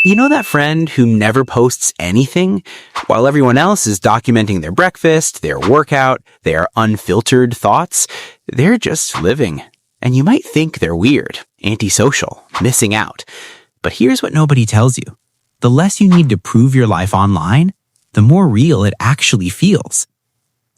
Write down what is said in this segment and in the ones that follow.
You know that friend who never posts anything while everyone else is documenting their breakfast, their workout, their unfiltered thoughts? They're just living. And you might think they're weird, antisocial, missing out. But here's what nobody tells you. The less you need to prove your life online, the more real it actually feels.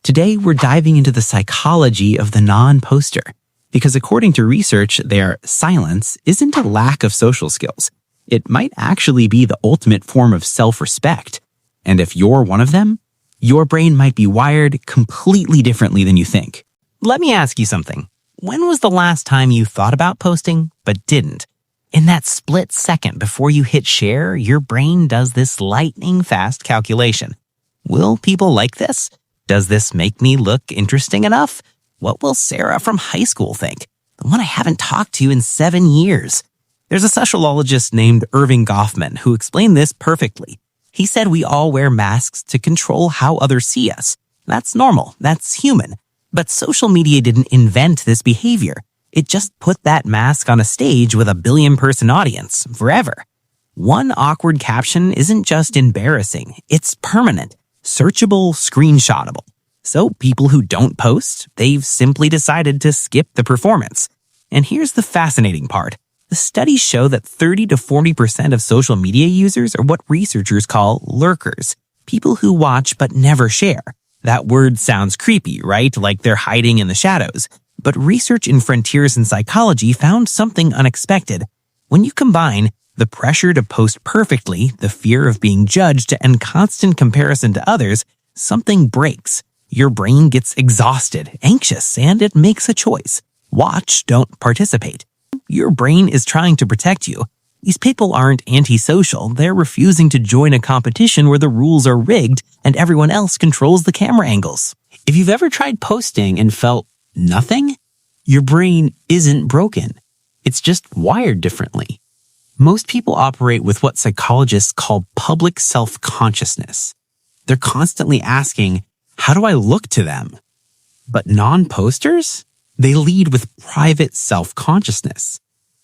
Today, we're diving into the psychology of the non-poster. Because according to research, their silence isn't a lack of social skills. It might actually be the ultimate form of self-respect. And if you're one of them, your brain might be wired completely differently than you think. Let me ask you something. When was the last time you thought about posting, but didn't? In that split second before you hit share, your brain does this lightning-fast calculation. Will people like this? Does this make me look interesting enough? What will Sarah from high school think? The one I haven't talked to in 7 years. There's a sociologist named Irving Goffman who explained this perfectly. He said we all wear masks to control how others see us. That's normal. That's human. But social media didn't invent this behavior. It just put that mask on a stage with a billion-person audience forever. One awkward caption isn't just embarrassing. It's permanent, searchable, screenshotable. So people who don't post, they've simply decided to skip the performance. And here's the fascinating part. The studies show that 30 to 40% of social media users are what researchers call lurkers, people who watch but never share. That word sounds creepy, right? Like they're hiding in the shadows. But research in Frontiers in Psychology found something unexpected. When you combine the pressure to post perfectly, the fear of being judged, and constant comparison to others, something breaks. Your brain gets exhausted, anxious, and it makes a choice. Watch, don't participate. Your brain is trying to protect you. These people aren't antisocial. They're refusing to join a competition where the rules are rigged and everyone else controls the camera angles. If you've ever tried posting and felt nothing, your brain isn't broken. It's just wired differently. Most people operate with what psychologists call public self-consciousness. They're constantly asking, how do I look to them? But non-posters? They lead with private self-consciousness.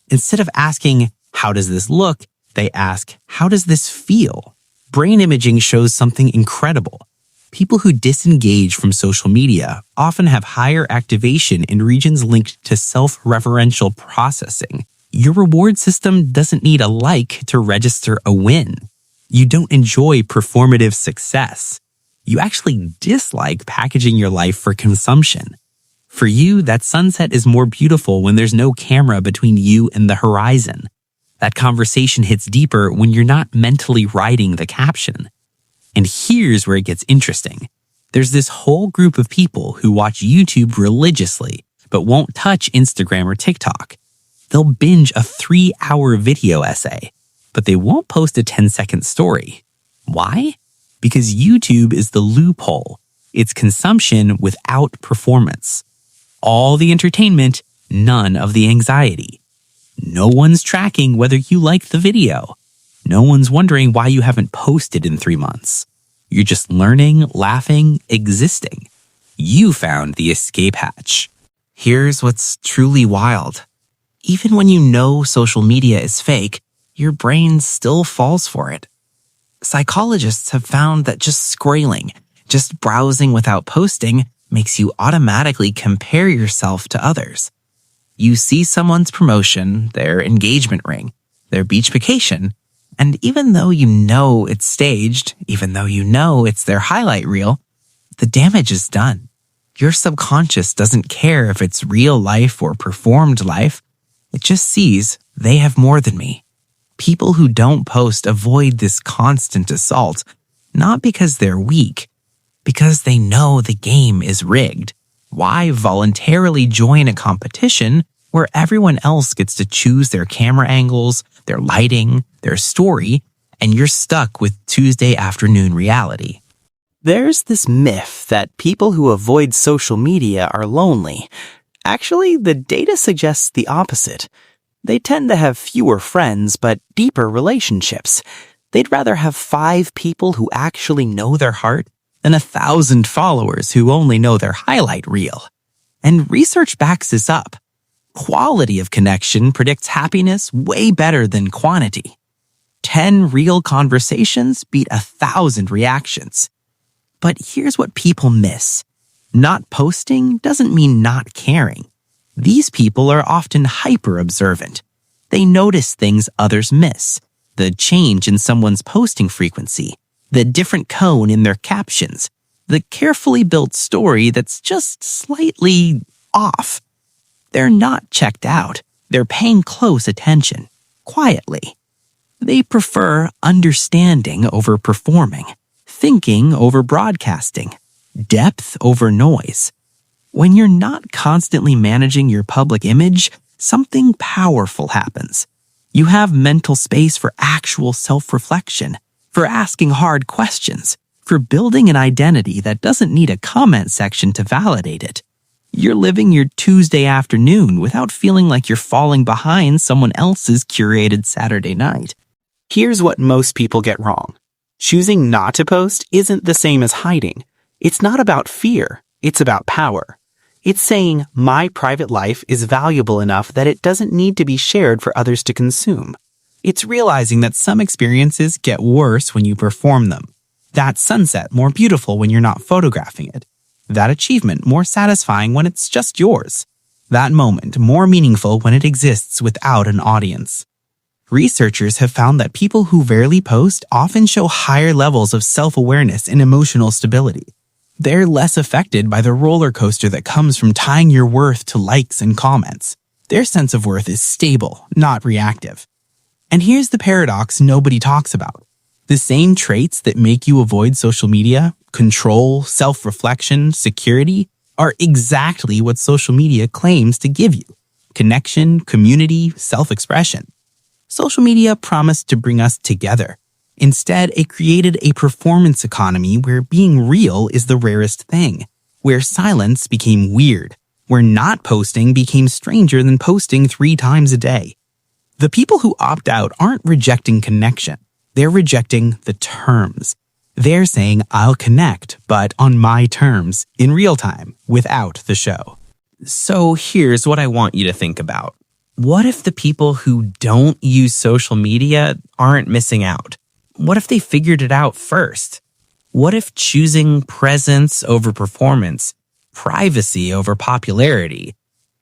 Instead of asking, how does this look? They ask, how does this feel? Brain imaging shows something incredible. People who disengage from social media often have higher activation in regions linked to self-referential processing. Your reward system doesn't need a like to register a win. You don't enjoy performative success. You actually dislike packaging your life for consumption. For you, that sunset is more beautiful when there's no camera between you and the horizon. That conversation hits deeper when you're not mentally writing the caption. And here's where it gets interesting. There's this whole group of people who watch YouTube religiously, but won't touch Instagram or TikTok. They'll binge a 3-hour video essay, but they won't post a 10-second story. Why? Because YouTube is the loophole. It's consumption without performance. All the entertainment, none of the anxiety. No one's tracking whether you like the video. No one's wondering why you haven't posted in 3 months. You're just learning, laughing, existing. You found the escape hatch. Here's what's truly wild. Even when you know social media is fake, your brain still falls for it. Psychologists have found that just scrolling, just browsing without posting, makes you automatically compare yourself to others. You see someone's promotion, their engagement ring, their beach vacation, and even though you know it's staged, even though you know it's their highlight reel, the damage is done. Your subconscious doesn't care if it's real life or performed life. It just sees they have more than me. People who don't post avoid this constant assault, not because they're weak, because they know the game is rigged. Why voluntarily join a competition where everyone else gets to choose their camera angles, their lighting, their story, and you're stuck with Tuesday afternoon reality? There's this myth that people who avoid social media are lonely. Actually, the data suggests the opposite. They tend to have fewer friends, but deeper relationships. They'd rather have 5 people who actually know their heart than 1,000 followers who only know their highlight reel. And research backs this up. Quality of connection predicts happiness way better than quantity. 10 real conversations beat 1,000 reactions. But here's what people miss. Not posting doesn't mean not caring. These people are often hyper-observant. They notice things others miss. The change in someone's posting frequency, the different tone in their captions, the carefully built story that's just slightly off. They're not checked out. They're paying close attention, quietly. They prefer understanding over performing, thinking over broadcasting, depth over noise. When you're not constantly managing your public image, something powerful happens. You have mental space for actual self-reflection, for asking hard questions, for building an identity that doesn't need a comment section to validate it. You're living your Tuesday afternoon without feeling like you're falling behind someone else's curated Saturday night. Here's what most people get wrong. Choosing not to post isn't the same as hiding. It's not about fear. It's about power. It's saying, my private life is valuable enough that it doesn't need to be shared for others to consume. It's realizing that some experiences get worse when you perform them. That sunset more beautiful when you're not photographing it. That achievement more satisfying when it's just yours. That moment more meaningful when it exists without an audience. Researchers have found that people who rarely post often show higher levels of self-awareness and emotional stability. They're less affected by the roller coaster that comes from tying your worth to likes and comments. Their sense of worth is stable, not reactive. And here's the paradox nobody talks about. The same traits that make you avoid social media, control, self-reflection, security, are exactly what social media claims to give you. Connection, community, self-expression. Social media promised to bring us together. Instead, it created a performance economy where being real is the rarest thing, where silence became weird, where not posting became stranger than posting 3 times a day. The people who opt out aren't rejecting connection. They're rejecting the terms. They're saying, I'll connect, but on my terms, in real time, without the show. So here's what I want you to think about. What if the people who don't use social media aren't missing out? What if they figured it out first? What if choosing presence over performance, privacy over popularity,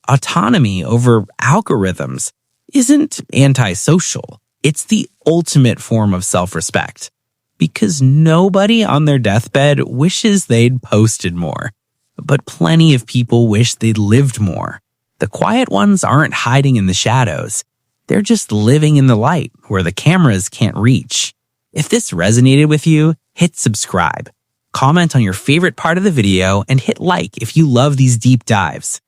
autonomy over algorithms isn't antisocial? It's the ultimate form of self-respect. Because nobody on their deathbed wishes they'd posted more. But plenty of people wish they'd lived more. The quiet ones aren't hiding in the shadows. They're just living in the light where the cameras can't reach. If this resonated with you, hit subscribe. Comment on your favorite part of the video and hit like if you love these deep dives.